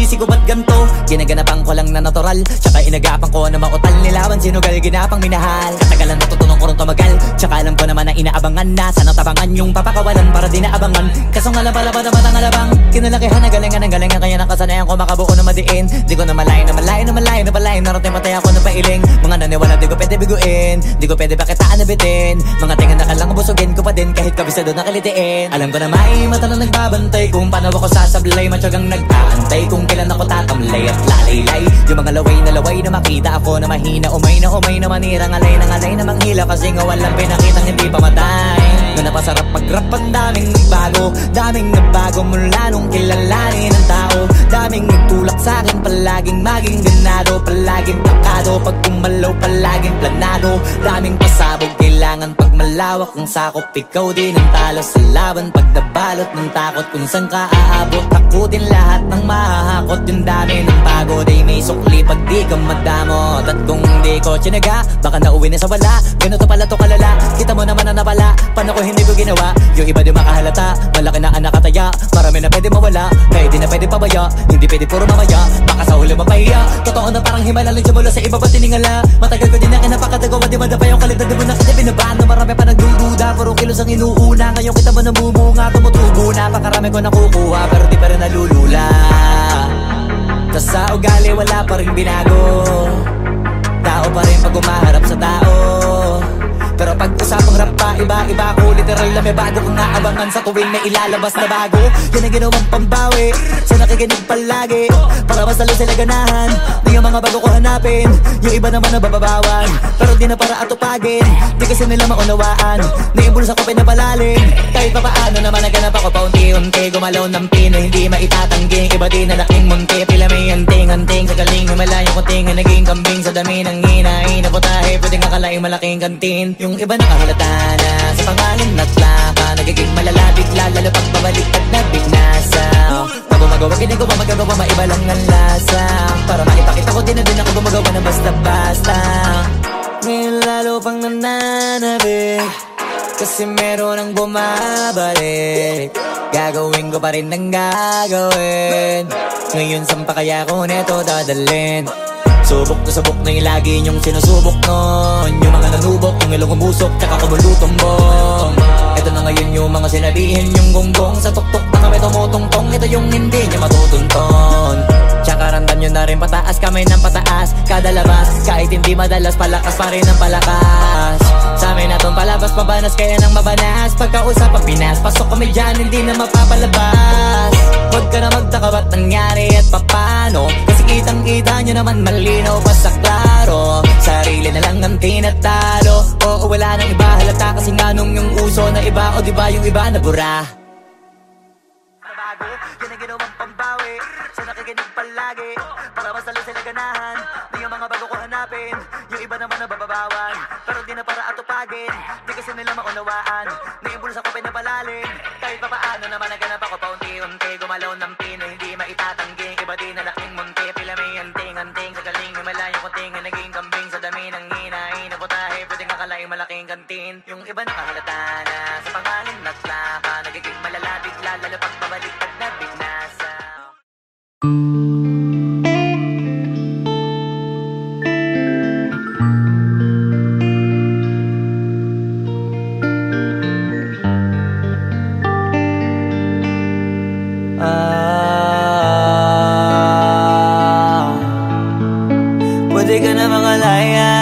sinisisi ko ba't ganto? Ginaganapan ko lang na natural, tsaka inagapan ko na mautal. Nilaban sinugal, ginapang minahal. Katagalan natutunan ko rin tumagal, tsaka alam ko naman na inaabangan na. Sana tabangan yung papakawalan para di naabangan. Kaso nga lang pala ba naman ang alabang kinalakihan na galingan ng galingan, kaya nakasanayan ko makabuo na madiin. Di ko na malayo na malayo na malayo na palayo. Narating matay ako na pailing. Mga naniwala di ko pwede biguin, di ko pwede bakitaan na bitin. Mga tingan na kalang busugin ko pa din kahit kabisado na kalitiin. Alam ko na may mata na nagbabantay kung paano ako sasablay. Matyagang nag-aantay kung kailan ako tatamlay at lalaylay. Yung mga laway na makita ako na mahina. Umay na manirang alay na manghila. Kasi nga walang pinakitang hindi pa matay. Na napasarap mag-rap ang daming nagbago mula nung kilalanin ang tao. Daming nagtulak sa'kin, palaging maging ganado, palaging plakado. Pag kumalaw, palaging planado. Daming pasabog, kailangan pag malawak ang sakop. Ikaw din ang talo sa laban pag nabalot ng takot. Kung saan ka aabot, takutin lahat ng mahahakot. Yung dami ng pagod ay may sukli pag di ka madamot. At kung di ko tsinaga, baka nauwi na sa wala. Ganito pala to kalala, kita mo naman na napala. Paano ko hindi ko ginawa? Yung iba di makahalata, malaki na anak kataya. Marami na pwede mawala, kaya di na pwede pabaya. Hindi pwede puro mamaya, baka sa huli mapahiya. Totoo na parang himala lang simula sa iba ba tiningala. Matagal ko din na kinapakatagawa, di madapa yung kalidad. Di mo na kita binabaan na marami pa nagdududa. Puro kilos ang inuuna, ngayon kita mo namumunga. Tumutubo na, pakarami ko nakukuha, pero di pa rin nalulula. Tas sa ugali wala pa rin binago. Tao pa rin pag umaharap sa tao. Pero pag usapang rap pa, iba-iba ko. Literal na may bago kong naabangan sa tuwing may ilalabas na bago. Yan ang ginawang pambawi sa nakikinig palagi, para mas lalo sila ganahan. Di yung mga bago ko hanapin, yung iba naman nabababawan. Pero di na para atupagin, di kasi nila maunawaan. Naimbulsa ko pinapalalim, kahit pa paano naman naganap ako paunti-unti. Gumalaw ng pino, hindi maitatanggi. Iba di na laking munti, pila may anting-anting. Sa galing himalayang kunting, naging kambing sa dami ng hinahin. Naputahe, pwedeng akalaing malaking kantin. Yung iba nakahalata na sa pangalan at plaka. Nagiging malalapit lalo pag babalik at nabignasa. Pag gumagawa, ginagawa, magagawa, maiba lang ang lasa. Para maipakita ko din na din ako gumagawa na basta-basta. Ngayon lalo pang nananabik, kasi meron ang bumabalik. Gagawin ko pa rin ang gagawin. Ngayon saan pa kaya ko neto dadalhin? Subok na yung lagi niyong sinusubok nun. Yung mga nanubok, yung ilong umusok, tsaka kumulutumbong. Ito na ngayon yung mga sinabihin yung gonggong. Sa tuktok na kami tumutungtong, ito yung hindi niya matutunton. Tsaka ramdam nyo na rin pataas, kamay ng pataas. Kada labas, kahit hindi madalas, palakas pa rin ang palakas. Sa amin na tong palabas, pabanas, kaya nang mabanas. Pagkausap ang Pinas, pasok kami dyan, hindi na mapapalabas. Huwag ka na magtaka ba't nangyari at papano, kasi kitang-kita nyo naman malinaw pa sa klaro. Sarili na lang ang tinatalo. Oo, wala nang iba halata, kasi nga nung yung uso na iba. O diba yung iba na bura? Nabago, yan ang ginawang pambawi sa nakikinig palagi, para mas lalo sila ganahan. Di yung mga bago ko hanapin, yung iba naman nabababawan. Pero di na para atupagin, di kasi nila maunawaan. Naimbulsa ko pinapalalim, kahit pa paano naman naganap ako paunti-unti. Gumalaw ng pino, hindi maitatanggi. Iba di na laking munti, pila may anting-anting. Sa galing himalayang kunting, naging kambing sa dami ng hinahin. Naputahe, pwedeng akalaing malaking kantin. Yung iba nakahalata na sa pangalan at plaka. Nagiging malalapit lalo pag babalik at nabignasa. Pwede ka na mangalaya,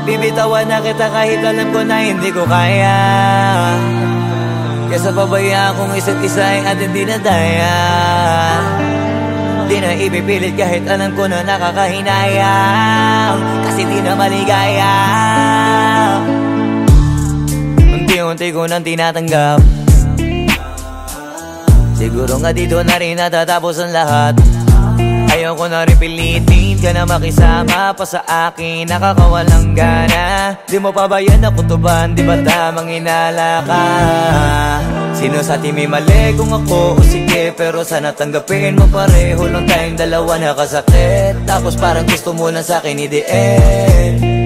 bibitawan na kita kahit alam ko na hindi ko kaya. Kesa pabayaan kong isa't isa ay atin di na daya. Di na ipipilit kahit alam ko na nakakahinayang, kasi di na maligaya. Unti-unti ko nang tinatanggap, siguro nga dito na rin natatapos ang lahat. Ayoko na rin pilitin ka na makisama pa sa akin, nakakawalang gana. Di mo pa ba yan nakutuban, di ba tamang inala ka? Sino sa atin may mali kung ako o sige, pero sana tanggapin mo pareho lang tayong dalawa nakasakit. Tapos parang gusto mo lang sa akin i-end.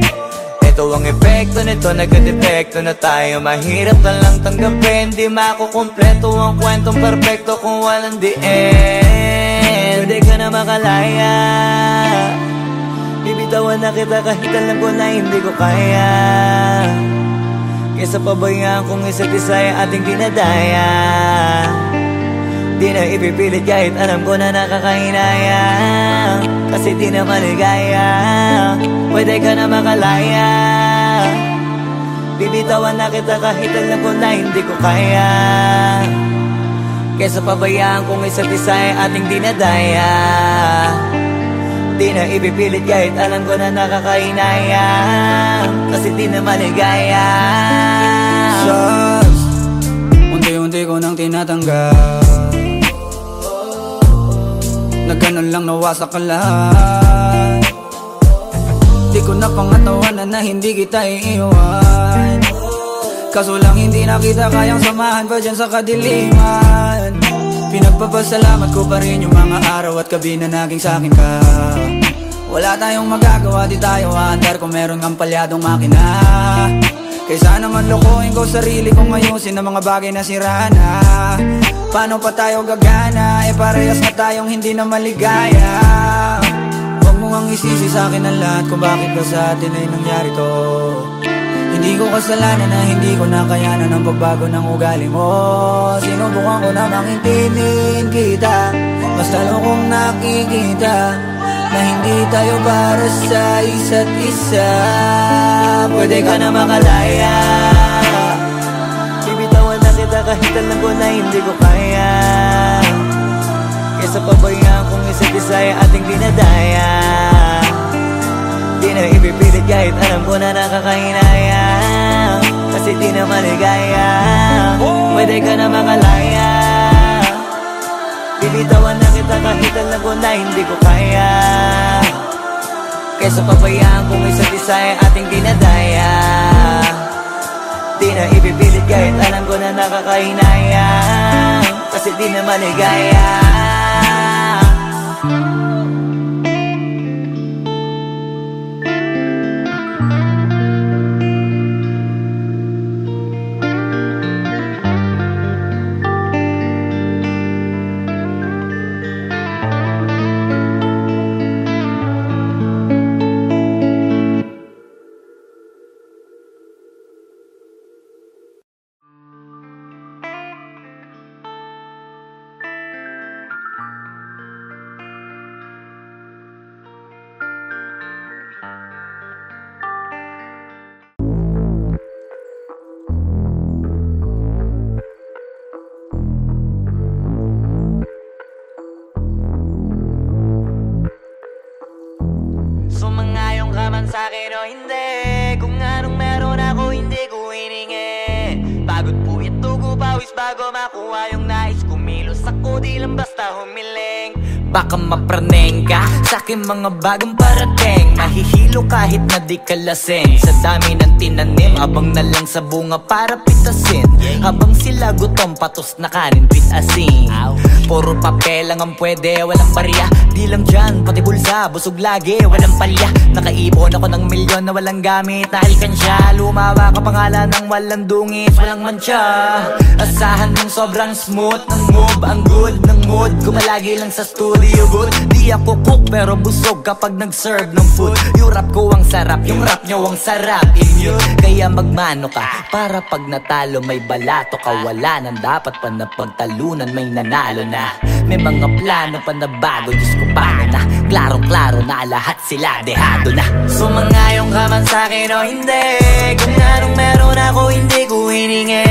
Ito ang epekto nito, nagka-depekto na tayo. Mahirap na lang tanggapin, di makukumpleto ang kwentong perfecto kung walang the end. na makalaya. Bibitawan na kita kahit alam ko na hindi ko kaya. Kesa pabayaan kung isa't isa ay ating dinadaya. Di na ipipilit kahit alam ko na nakakahinayang, kasi di na maligaya. Pwede ka na makalaya. Bibitawan na kita kahit alam ko na hindi ko kaya. Kesa pabayaan kung isa't isa ay ating dinadaya. Di na ipipilit kahit alam ko na nakakahinayang, kasi di na maligaya. Shots, unti-unti ko nang tinatanggal. Na ganun lang nawasak ka lahat. Di ko na pangatawanan na hindi kita iiwan. Kaso lang hindi na kita kayang samahan pa dyan sa kadiliman. Pinagpapasalamat ko pa rin yung mga araw at gabi na naging sa'kin ka. Wala tayong magagawa, di tayo aandar kung meron kang palyadong makina. Kaysa naman lokohin ko sarili kong ayusin ang mga bagay na sira na. Paano pa tayo gagana, eh parehas na tayong hindi na maligaya. Huwag mo ngang isisi sa'kin ang lahat kung bakit ba sa atin ay nangyari to. Hindi ko kasalanan na hindi ko nakayanan ang pagbago ng ugali mo. Sinubukan ko namang intindihin kita, mas lalo kong nakikita na hindi tayo para sa isa't isa. Pwede ka na makalaya. Bibitawan na kita kahit alam ko na hindi ko kaya. Kesa pabayaan kung isa't isa ay ating dinadaya. Di na ipipilit kahit alam ko na nakakahinayang, kasi di na maligaya. Pwede ka na makalaya. Bibitawan na kita kahit alam ko na hindi ko kaya. Kesa pabayaan kung isa't isa ay ating dinadaya. Di na ipipilit kahit alam ko na nakakahinayang, kasi di na maligaya. Sumangayong ka man sa'kin o hindi, kung anong meron ako hindi ko hiningi. Pagod po ito ko pawis bago makuha yung nais. Kumilos ako di lang basta humiling. Baka mapraneng ka sa'kin mga bagong parating. Mahihilo kahit na di ka lasing. Sa dami ng tinanim, abang na lang sa bunga para pitasin. Habang sila gutom, patos na kanin, pitasin. Puro papel lang ang pwede, walang barya. Di lang dyan, pati bulsa, busog lagi, walang palya. Nakaipon ako ng milyon na walang gamit na alkansya. Lumawa ka pangalan ng walang dungis, walang mancha. Asahan mong sobrang smooth ng move, ang good ng mood. Kumalagi lang sa studio booth. Di ako cook pero busog kapag nag-serve ng food. Yung rap ko ang sarap, yung rap nyo ang sarap. Immune, kaya magmano ka para pag natalo may balato ka. Wala nang dapat pa na pagtalunan, may nanalo na. May mga plano pa na bago, Diyos ko paano na. Klarong-klaro na lahat sila dehado na. Sumangayong ka man sa'kin o hindi, kung anong meron ako hindi ko hiningi.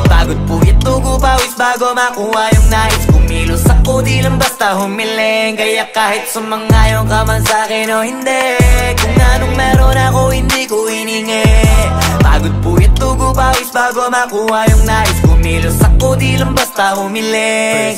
Pagod po ito ko pawis bago makuha yung nais. Kumilos ako di lang basta humiling. Kaya kahit sumangayong ka man sa'kin o hindi, kung anong meron ako hindi ko hiningi. Pagod po ito ko pawis bago makuha yung nais. Kumilos ako di lang basta humiling.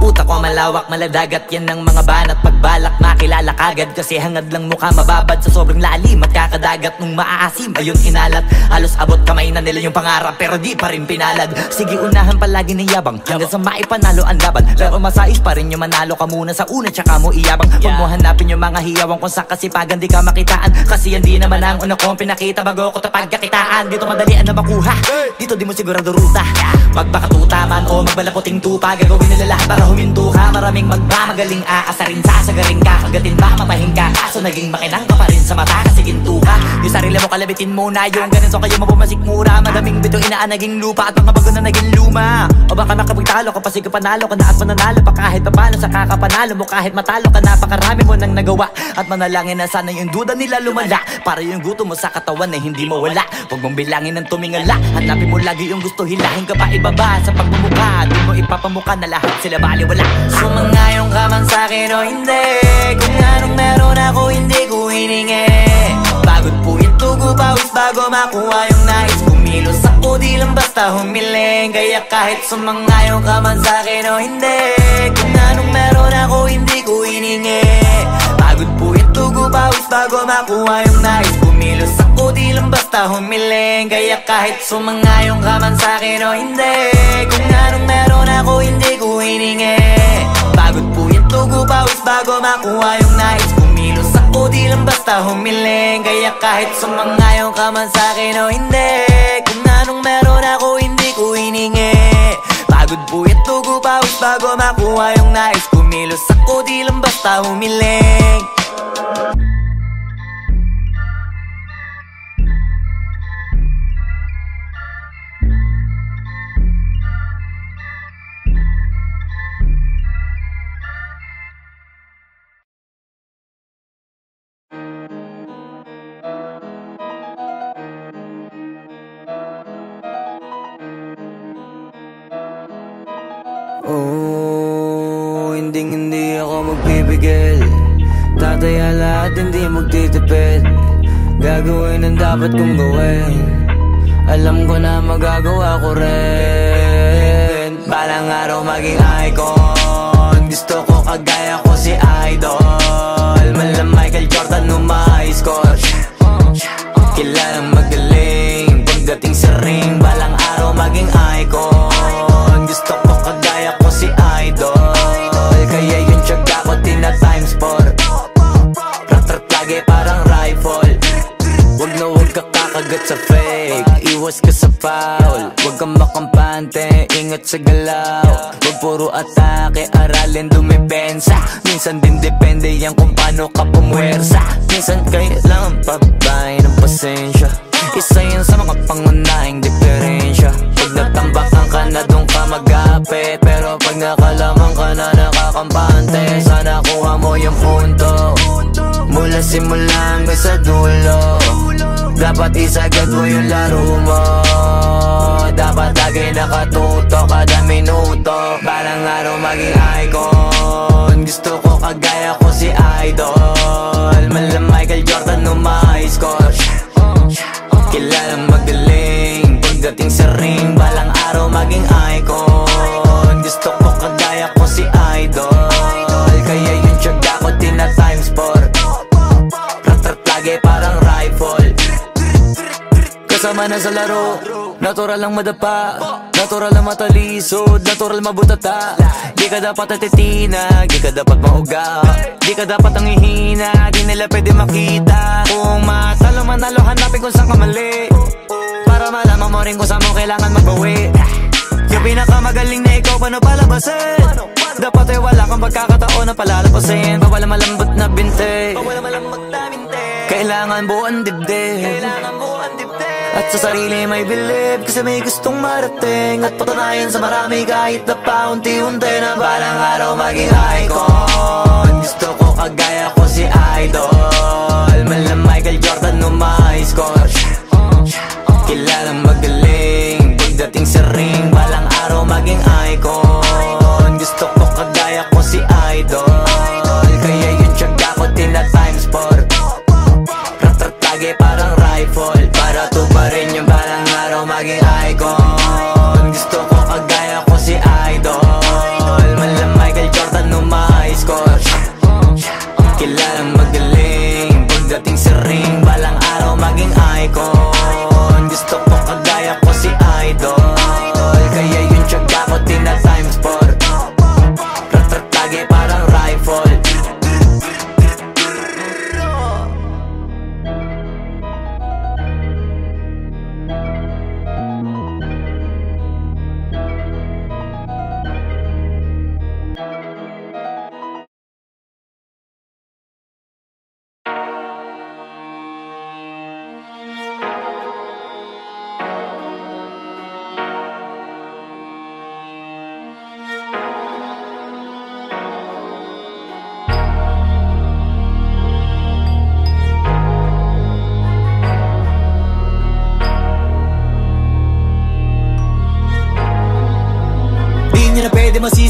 Utak ko malawak, maladagat yan ng mga banat. Pagbalak makilala kagad kasi hangad lang mukha mababad. Sa sobrang lalim at kakadali dagat nung maaasim ayun inalat. Halos abot kamay na nila yung pangarap pero di pa rin pinalad. Sige unahan palagi ng yabang hanggang sa maipanalo ang laban. Pero masais pa rin yung manalo ka muna sa una tsaka mo iyabang. Huwag mo hanapin yung mga hiyawang kung sa kasipagan di ka makitaan. Kasi yan di naman ang una kong pinakita bago ko tapagkakitaan. Dito madalian na makuha, dito di mo sigurado ruta. Magbakatuta man o magbalaputing tupa, gagawin nila lahat para huminto ka. Maraming magmamagaling aasarin, sasagaring ka, kagatin ba mapahing ka. Kaso naging makinang ka pa rin sa mata kasi ginto ka. Yung sarili mo kalabitin muna, yung ganito kayo mapumasik mura. Madaming bito inaan naging lupa at mga bago na naging luma. O baka makapagtalo ka pa sige panalo ka na at mananalo pa kahit papalo sa kakapanalo mo. Kahit matalo ka napakarami mo nang nagawa at manalangin na sana yung duda nila lumala para yung gutom mo sa katawan na hindi mo wala. Huwag mong bilangin ng tumingala, hanapin mo lagi yung gusto, hilahin ka pa ibaba sa pagmumukha. Di mo ipapamuka na lahat sila baliwala. Sumangayong ka man sa'kin o hindi, kung anong meron ako hindi ko hiningi. Pagod po ito pawis bago makuha yung nais. Kumilos ako di lang basta humiling. Kaya kahit sumangayong ka man sa'kin o hindi, kung anong meron ako hindi ko hiningi. Pagod po ito pawis bago makuha yung nais. Kumilos ako di lang basta humiling. Kaya kahit sumangayong ka man sa'kin o hindi, kung anong meron ako hindi ko hiningi. Pagod po ito pawis bago makuha yung nais. Kumilos ako di lang basta humiling. Kaya kahit sumangayong ka man sa'kin o hindi, kung anong meron ako hindi ko hiningi. Pagod po ito pawis bago makuha yung nais. Kumilos ako di lang basta humiling. Oh, hindi ako magpipigil. Tataya lahat, hindi magtitipid. Gagawin ang dapat kong gawin. Alam ko na magagawa ko rin. Balang araw maging icon. Gusto ko kagaya ko si Idol. Mala Michael Jordan nung ma-high score. Kilalang magaling pagdating sa ring. Balang araw maging icon. Gusto ko kagaya ko si Idol. Kaya yung tiyaga ko tina times 4. Rat-rat lagi parang rifle. Wag na wag ka kakagat sa fake. Iwas ka sa foul. Wag kang makampante, ingat sa galaw. Wag puro atake, aralin dumipensa. Minsan din depende yan kung paano ka pumwersa. Minsan kailangan pabay ng pasensya. Isa yan sa mga pangunahing diferensya. Pag natambakan ka na doon ka mag-apit, pero pag nakalaman ka na nakakampante, sana kuha mo yung punto. Mula simula hanggang sa dulo, dapat isagad mo yung laro mo. Dapat lagi nakatuto kada minuto. Balang araw maging icon. Gusto ko kagaya ko si Idol. Mala Michael Jordan nung ma-high score. Kilalang magaling pagdating sa ring. Balang araw maging icon. Gusto ko kagaya ko si Idol. Kaya yung tiyaga ko tina times 4. Rat-rat lagi parang rifle. Kasama na sa laro, natural lang madapa, natural lang matalisod, natural mabutata. Di ka dapat atitina, di ka dapat mauga, di ka dapat ang ihina, di nila pwede makita. Kung matalo manalo, hanapin kung saan ka mali, para malaman mo rin kung saan mo kailangan magbawi. Yung pinakamagaling na ikaw, paano palabasin? Dapat ay wala kang pagkakataon na palalapasin. Pawala malambot na binte, kailangan buuan dibdib. At sa sarili may believe, kasi may gustong marating. At patunayan sa marami kahit na paunti-unti, na balang araw maging icon. Gusto ko kagaya ko si Idol. Mala Michael Jordan nung ma-high score. Kilalang magaling pagdating sa ring. Balang araw maging icon. Gusto ko kagaya ko si Idol. Kaya yung tiyaga ko tina times 4. Rat-rat lagi parang rifle. Para tuparin yung balang araw maging icon. Gusto ko kagaya ko si Idol. Mala Michael Jordan nung ma-high score. Kilalang magaling pagdating sa ring. Balang araw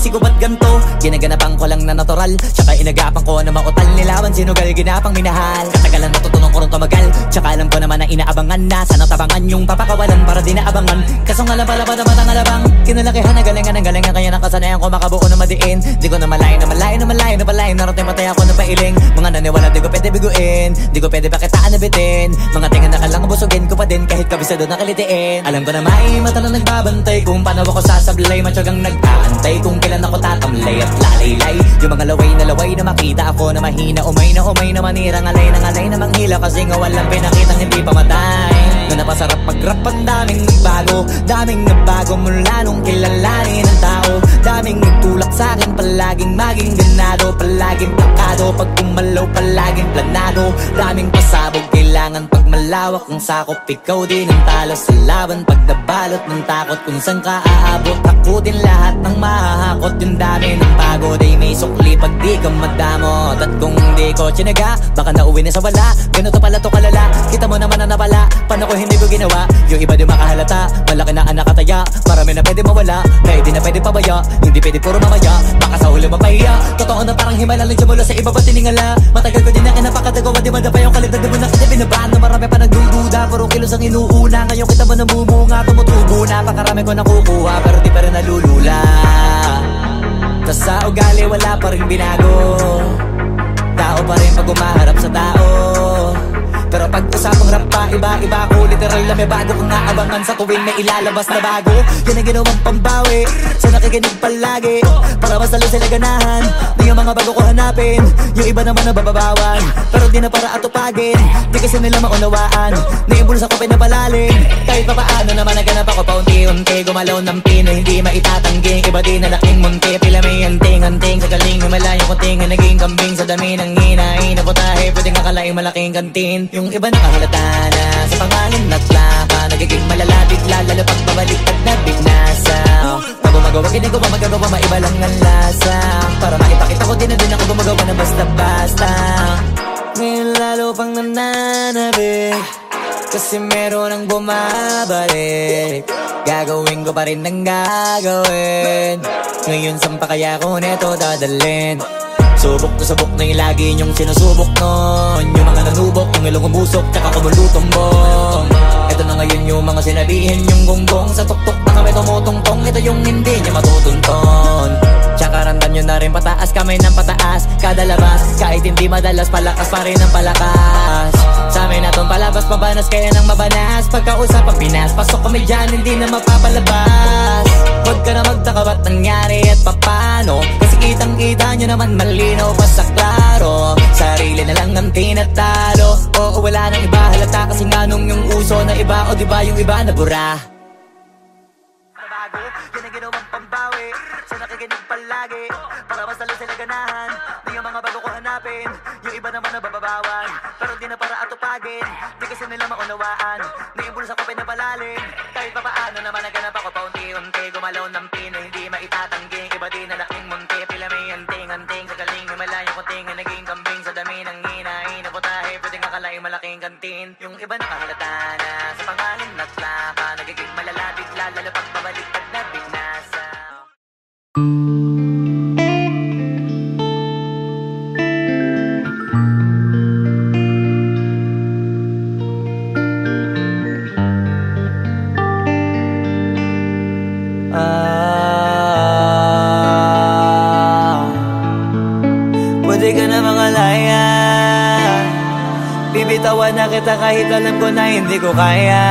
isip ko ba't ganto? Ginaganapan ko lang na natural, tsaka inagapan ko na mautal. Nilawan sinugal, ginapang minahal. Katagalan natutunan ko rin tumagal, tsaka alam ko naman na inaabangan na. Sana tabangan yung papakawalan para di naabangan. Kaso nga lang pala ba naman ang alabang kinalakihan na galingan ng galingan, kaya nakasanayan ko makabuo na madiin. Di ko na malayo na malayo na malayo na malayo. Narating patay ako ng pailing. Mga naniwala di ko pwede biguin, di ko pwede pakitaan na bitin. Mga tinga na kalang busugin ko pa din kahit kabisado na kalitiin. Alam ko na may mata na nagbabantay kung paano ako sasablay. Matyagang nag-aantay kung kailan ako tatamlay at lalaylay. Yung mga laway na makita ako na mahina. Umay na manirang alay na manghila. Kasi nga walang pinakitang hindi pamatay. Na napasarap mag-rap ang daming nagbago mula nung kilalanin ang tao. Daming nagtulak sa'kin, palaging maging ganado, palaging plakado. Pag kumalaw, palaging planado. Daming pasabog, kailangan pag malawak ang sakop. Ikaw din ang talo sa laban, pag nabalot ng takot. Kung saan ka aabot, takutin lahat ng mahahakot. Yung dami ng pagod ay may sukli pag di ka madamot. At kung hindi ko tsinaga, baka nauwi na sa wala. Ganito pala to kalala, kita mo naman na napala. Paano ko hindi ko ginawa, yung iba di makahalata. Malaki na anak kataya, marami na pwede mawala. Kaya di na pwede pabaya, hindi pwede puro mamaya. Baka sa huli mapahiya, totoo na parang himala lang mula sa iba ba tiningala. Matagal ko din na kinapakatagawa, di madapa yung kalidad. Di mo na kita binabahan na marami pa nagdududa. Puro kilos ang inuuna, ngayon kita mo namumunga. Tumutubo na, pakarami ko nakukuha, pero di pa rin nalulula. Tas sa ugali wala pa rin binago, tao pa rin pag umaharap sa tao. Pero pag usapang rap pa, iba ko. Literal na may bago kong naabangan sa tuwing may ilalabas na bago. Yan ang ginawang pambawi sa nakikinig palagi, para mas lalo sila ganahan. Di yung mga bago ko hanapin, yung iba naman nababawan. Pero di na para atupagin, di kasi nila maunawaan. Naimbulsa ko pinapalalim, kahit pa paano naman naganap ako paunti-unti. Gumalaw ng pino, hindi maitatanggi. Iba din na laking munti, pila may anting-anting. Sa galing humalayong kunting, naging kambing sa dami ng hinahin. Naputahe, pwedeng akalaing malaking kantin. Yung iba nakahalata na sa pangalan at laka, nagiging malala bigla, lalo pag babalik at nabignasa. Pag gumagawa, ginagawa, magagawa, maiba lang ang lasa. Para maipakita ko din na din ako gumagawa na basta-basta. Ngayon lalo pang nananabik, kasi meron ang bumabalik. Gagawin ko pa rin ang gagawin. Ngayon saan pa kaya ko neto dadalhin? Subok to subok na yung lagi niyong sinusubok nun. Yung mga nanubok, yung ilong umusok, tsaka kumulutong bong. Ito na ngayon yung mga sinabihin yung gonggong. Sa tuktok na kami tumutungtong, ito yung hindi niya matutunton. Tsaka ramdam nyo na rin pataas, kamay ng pataas. Kada labas, kahit hindi madalas, palakas pa rin ang palakas. Sa amin na tong palabas, mabanas kaya nang mabanas. Pagkausap ang Pinas, pasok kami dyan, hindi na mapapalabas. Huwag ka na magtaka ba't nangyari at papano, kasi kitang-kita nyo naman malinaw pa sa klaro. Sarili na lang ang tinatalo, oo wala nang iba halata. Kasi nga nung yung uso na iba, o diba yung iba na bura. Nabago, yan ang ginawang pambawi sa nakikinig palagi, para mas lalo sila ganahan. Di yung mga bago ko hanapin, yung iba naman nababawan. Pero di na para atupagin, di kasi nila maunawaan. Naimbulsa ko pinapalalim, kahit pa paano naman naganap ako paunti-unti. Gumalaw ng pino, hindi maitatanggi. Iba din na laking munti, pila may anting-anting. Sa galing himalayong kunting, naging kambing sa dami ng hinahin. Naputahe, pwedeng akalaing malaking kantin. Yung iba nakahalata na sa pangalan at laka, nagiging malala bigla, lalo pag babalik at nabignasa. Pwede ka na mangalaya, bibitawan na kita kahit alam ko na hindi ko kaya.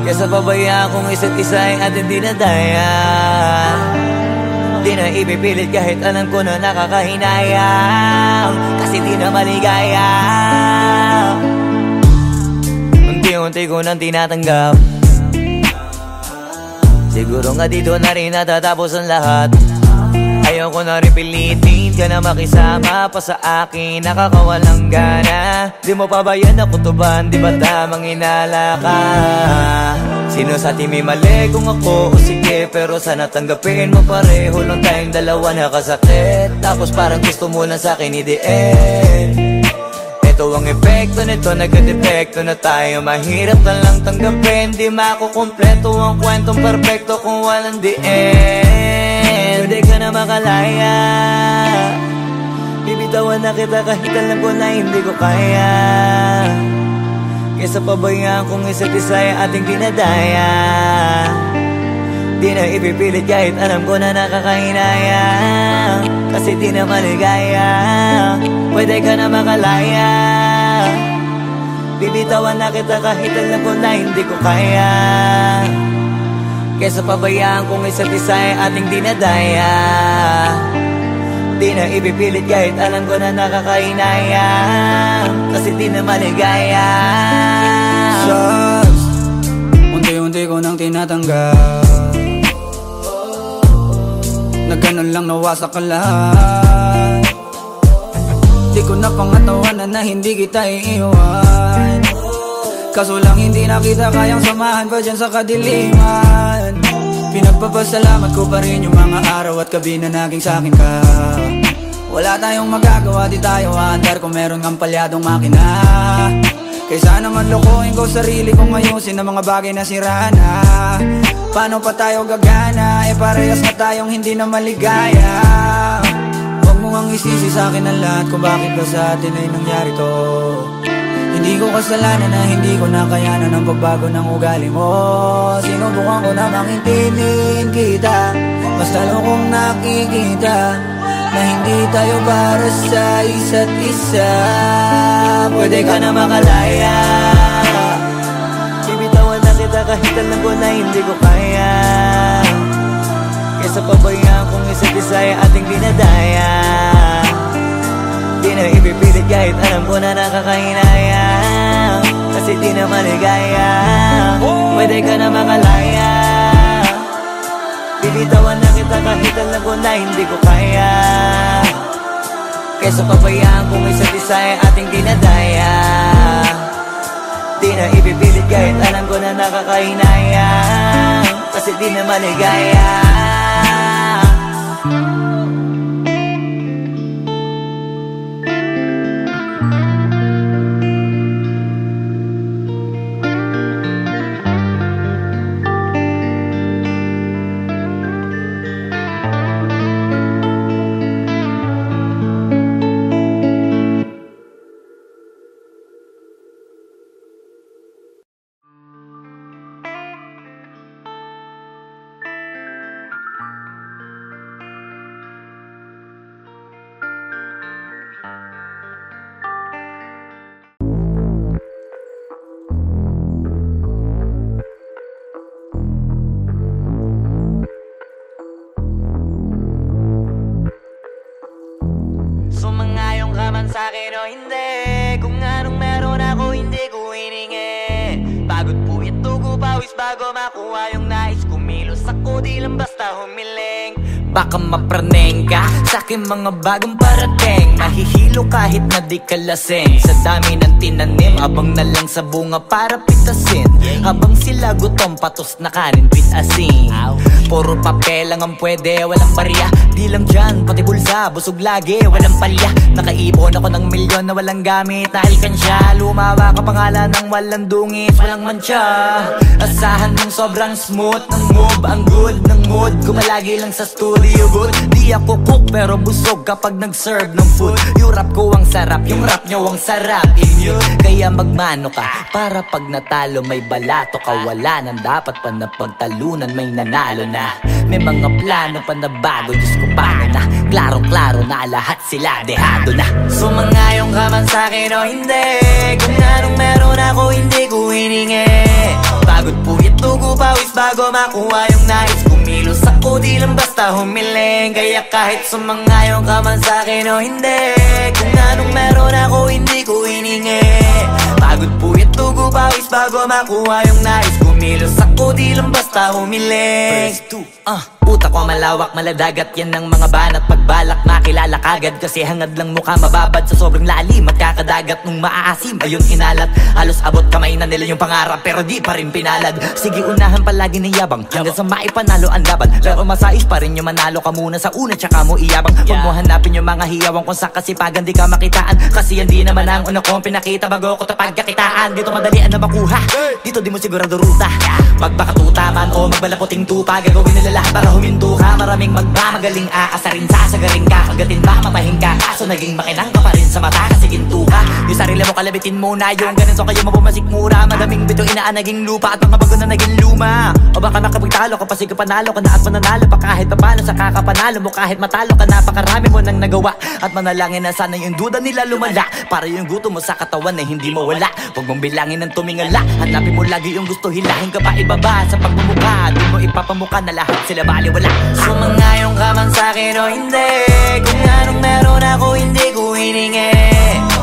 Kesa pabaya akong isa't isa at hindi na daya. Di na ipipilit kahit alam ko na nakakahinayang, kasi di na maligaya. Unti-unti ko nang tinatanggap, siguro nga dito na rin natatapos ang lahat. Ayoko na rin pilitin ka na makisama pa sa akin, nakakawalang gana. Di mo pa ba yan nakutuban, di ba tamang inala ka? Sino sa atin may mali kung ako o sige, pero sana tanggapin mo pareho lang tayong dalawa nakasakit. Tapos parang gusto mo lang sa akin i-end. Ito ang epekto nito, nagka-depekto na tayo. Mahirap na lang tanggapin, di makukumpleto ang kwentong perfecto kung walang the end. pwede ka na makalaya. Bibitawan na kita kahit alam ko na hindi ko kaya. Kesa pabayaan kung isa't isa ay ating dinadaya. Di na ipipilit kahit alam ko na nakakahinaya. Kasi di na maligaya. Pwede ka na makalaya. Bibitawan na kita kahit alam ko na hindi ko kaya. Kesa pabayaan kung isa't isa ay ating dinadaya. Di na ipipilit kahit alam ko na nakakahinaya. Kasi di na maligaya. Just unti-unti ko nang tinatanggap. Na ganun lang nawasak ka lahat. Di ko na pangatawanan na hindi kita iiwan. Kaso lang hindi na kita kayang samahan pa dyan sa kadiliman. Pinagpapasalamat ko pa rin yung mga araw at gabi na naging sa'kin ka. Wala tayong magagawa, di tayo aandar kung meron kang palyadong makina. Kaysa naman lokohin ko sarili kong ayusin ang mga bagay na sira na. Paano pa tayo gagana, parehas na tayong hindi na maligaya. Huwag mo ngang isisi sa'kin ang lahat kung bakit ba sa atin ay nangyari to. Hindi ko kasalanan na hindi ko nakayanan ang pagbago ng ugali mo. Sinubukan ko namang intindihin kita, mas lalo kong nakikita na hindi tayo para sa isa't isa. Pwede ka na makalaya. Bibitawan na kita kahit alam ko na hindi ko kaya. Kesa pabayaan kung isa't isa ay ating dinadaya. Di na ipipilit kahit alam ko na nakakahinaya. Kasi di na maligaya. Pwede ka na makalaya. Bibitawan na kita kahit alam ko na hindi ko kaya. Kesa pabayaan kung isa't isa ay ating dinadaya. Di na ipipilit kahit alam ko na nakakahinaya. Kasi di na maligaya. Sumangayong ka man sa'kin o hindi, kung anong meron ako hindi ko hiningi. Pagod po ito ko pawis bago makuha yung nais. Kumilos ako di lang basta humiling. Baka mapraneng ka sa'kin mga bagong parating. Mahihilo kahit na di ka lasing. Sa dami ng tinanim, abang na lang sa bunga para pitasin. Habang sila gutom, patos na kanin pitasin. Puro papel lang ang pwede, walang barya. Di lang dyan, pati bulsa, busog lagi, walang palya. Nakaipon ako ng milyon na walang gamit na alkansya. Lumawa ka pangalan ng walang dungis, walang mancha. Asahan mong sobrang smooth ng move, ang good ng mood. Kumalagi lang sa studio booth. Di ako cook pero busog kapag nag-serve ng food. Yung rap ko ang sarap, yung rap nyo ang sarap. Immune, kaya magmano ka para pag natalo may balato ka. Wala nang dapat pa na pagtalunan, may nanalo na. May mga plano pa na bago, Diyos ko paano na. Klarong-klaro na lahat sila dehado na. Sumangayong ka man sa'kin o hindi, kung anong meron ako hindi ko hiningi. Pagod po ito ko pawis bago makuha yung nais. Kumilos ako di lang basta humiling. Kaya kahit sumangayong ka man sa'kin o hindi, kung anong meron ako hindi ko hiningi. Pagod po ito ko pawis bago makuha yung nais. Kumilos ako di lang basta humiling. Utak ko malawak, maladagat yan ng mga banat. Pagbalak makilala kagad kasi hangad lang mukha mababad. Sa sobrang lalim at kakadagat nung maaasim ayun inalat. Halos abot kamay na nila yung pangarap pero di pa rin pinalad. Sige unahan palagi ng yabang hanggang sa maipanalo ang laban. Pero masais pa rin yung manalo ka muna sa una tsaka mo iyabang. Huwag mo hanapin yung mga hiyawang kung sa kasipagan di ka makitaan. Kasi yan di naman ang una kong pinakita bago ko tapagkakitaan. Dito madalian na makuha, dito di mo sigurado ruta. Magbakatuta man o magbalaputing tupa, gagawin nila lahat para huminto ka, maraming magmamagaling aasarin, sasagarin ka, kagatin ba, matahin ka, kaso naging makinang ka pa rin sa mata kasi ginto ka. Yung sarili mo kalabitin muna, yung ganun so kayo mabumasik mura. Madaming bito inaan naging lupa at mga bago na naging luma. O baka makapagtalo ka pa, sige panalo ka na at mananalo pa kahit papalo sa kakapanalo mo. Kahit matalo ka, napakarami mo nang nagawa at manalangin na sana yung duda nila lumala, para yung gutom mo sa katawan ay hindi mawala. Huwag mong bilangin ng tumingala, hanapin mo lagi yung gusto, hilahin ka pa ibaba sa pagmumukha. Di mo ipapamukha na lahat sila baliwala. Sumangayon ka man sa'kin o hindi, kung anong meron ako hindi ko hiningi.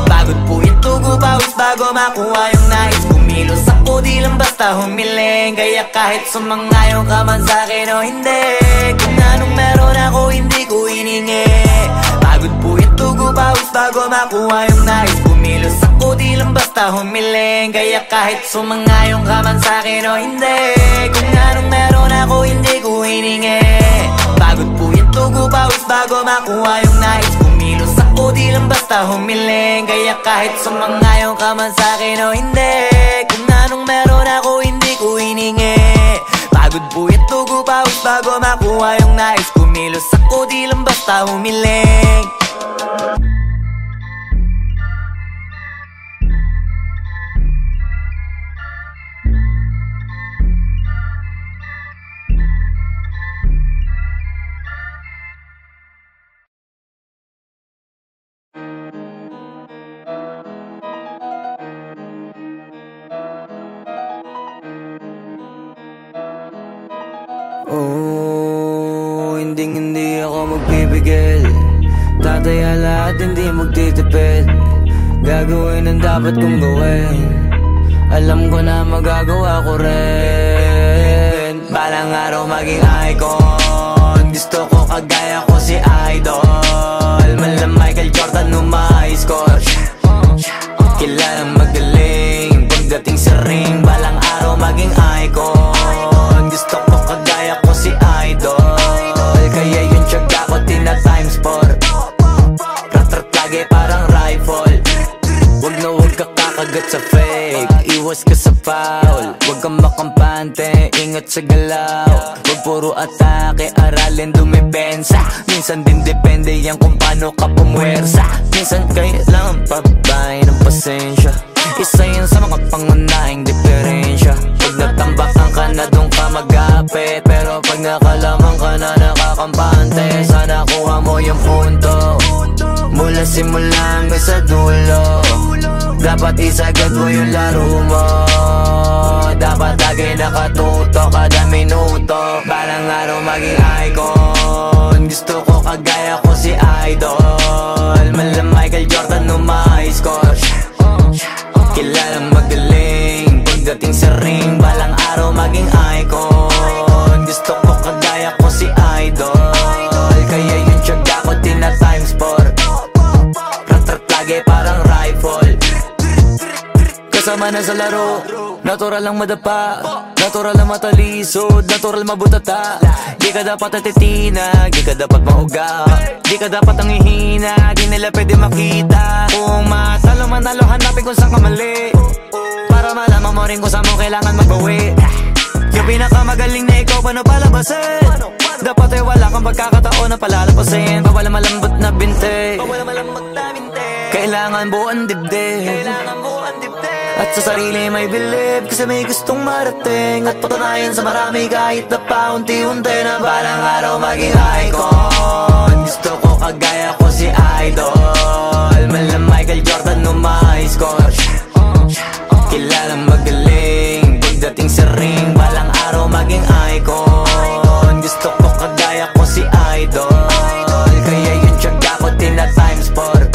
Pagod po ito pawis bago makuha yung nais. Kumilos ako di lang basta humiling. Kaya kahit sumangayon ka man sa'kin o hindi, kung anong meron ako hindi ko hiningi. Pagod po ito pawis bago makuha yung nais. Kumilos ako di lang basta humiling. Kaya kahit sumangayon ka man sa'kin o hindi, kung anong meron ako hindi ko hiningi. Pagod po ito pawis bago makuha yung nais. Kumilos ako di lang basta humiling. Kaya kahit sumangayon ka man sa'kin o hindi, kung anong meron ako hindi ko hiningi. Pagod po ito pawis bago makuha yung nais. Kumilos ako di lang basta humiling. Oh, hindi ako magpipigil. Tataya lahat, hindi magtitipid. Gagawin ang dapat kong gawin. Alam ko na magagawa ko rin. Balang araw maging icon. Gusto ko kagaya ko si Idol. Malam Michael Jordan no ma-score. Kilalang magaling pagdating sa ring. Balang araw maging icon. Gusto ko kagaya ko si Idol. Kaya yung tiyaga ko tina times 4. Rat-rat lagi parang rifle. Wag na wag ka kakagat sa fake. Iwas ka sa foul. Wag kang makampante, ingat sa galaw. Wag puro atake, aralin dumipensa. Minsan din depende yan kung paano ka pumwersa. Minsan kailangan pabay ng pasensya. Isa yan sa mga pangunahing diferensya. Pag natambakan ka na doon ka magapit, pero pag nakalaman ka na nakakampante, sana kuha mo yung punto. Mula simula hanggang sa dulo, dapat isagad mo yung laro mo. Dapat lagi nakatuto kada minuto. Balang araw maging icon. Gusto ko kagaya ko si Idol. Malam Michael Jordan no ma-score. Kilalang magaling pagdating sa ring. Balang araw maging icon. Gusto ko kagaya ko si Idol. Kaya yung tiyaga ko tina times 4. Rat-rat lagi parang rifle. Kasama na sa laro, natural lang madapa, natural lang matalisod, natural mabutata. Di ka dapat atitina, di ka dapat mauga, di ka dapat ang ihina, di nila pwede makita. Kung matalo manalo, hanapin kung saan ka mali, para malaman mo rin kung saan mo kailangan magbawi. Yung pinakamagaling na ikaw, paano palabasin? Dapat ay wala kang pagkakataon na palalapasin. Bawal malambot na binte, kailangan buuan dibdib. At sa sarili may believe, kasi may gustong marating. At patunayan sa marami kahit na paunti-unti, na balang araw maging icon. Gusto ko kagaya ko si Idol. Malam Michael Jordan no ma-score. Kilalang magaling pagdating sa ring. Balang araw maging icon. Gusto ko kagaya ko si Idol. Kaya yung tiyaga ko tina times 4.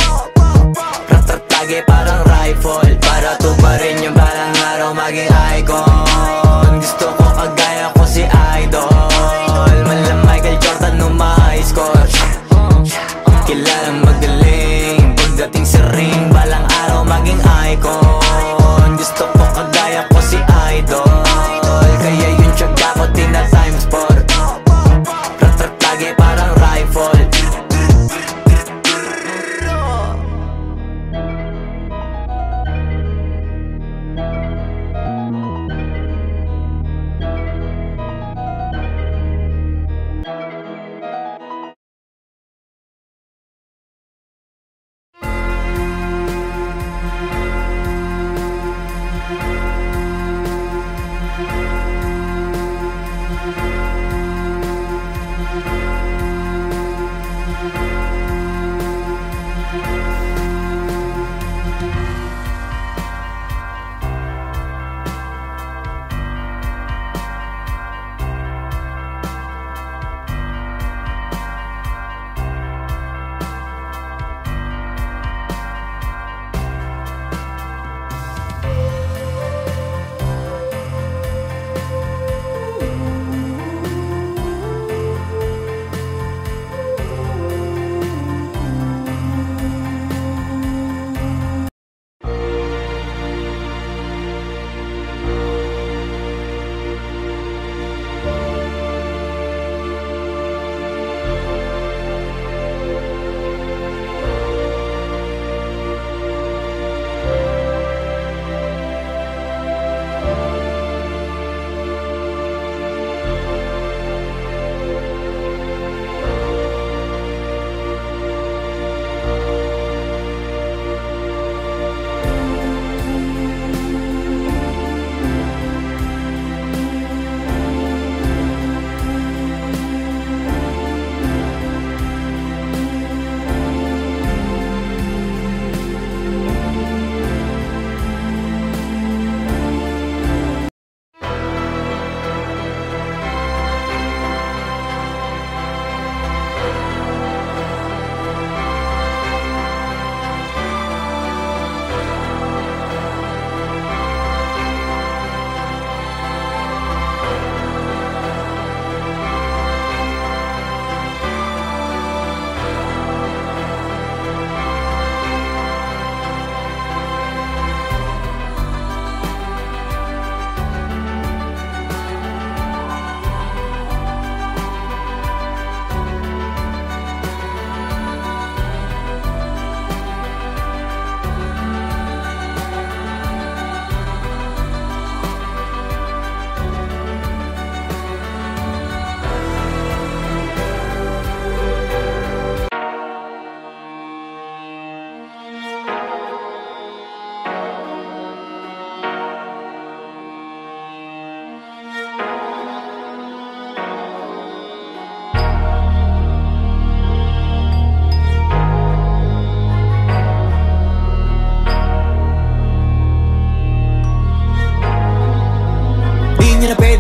Rat-rat lagi parang rifle, para tubarin yung balang araw maging icon. Gusto ko kagaya ko si Idol. Malam Michael Jordan no ma-score. Kilalang magaling pagdating sa ring. Balang araw maging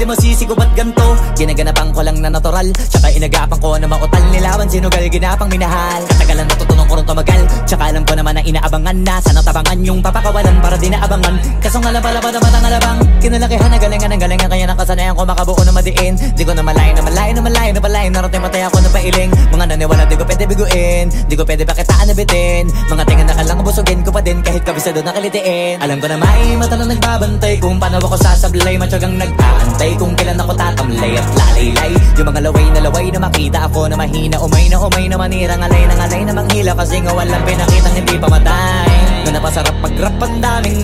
di masisiko ba't ganto? Ginaganapan ko lang na natural, tsaka inagapan ko na mautal nilawan, sinugal ginapang minahal. Katagalan natutunan ko rin tumagal, tsaka alam ko naman na inaabangan na. Sana tabangan yung papakawalan para di naabangan. Kaso nga lang pala ba naman ang alabang kinalakihan na galingan ang galingan, kaya nakasanayan ko makabuo na madiin. Di ko na malayo na malayo na malayo na malayo, narating matay ako na pailing. Mga naniwala di ko pwede biguin, di ko pwede pakitaan na bitin. Mga tingan na kalang busugin ko pa din kahit kabisado na kalitiin. Alam ko na may mata na nagbabantay kung paano ako sasablay, matyagang nag-aantay kung kailan ako tatamlay at lalaylay. Yung mga laway na makita ako na mahina, umay na manira, ngalay na manghila, kasi nga walang pinakitang hindi pa matay. Na napasarap pag-rap, ang daming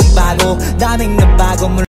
nagbago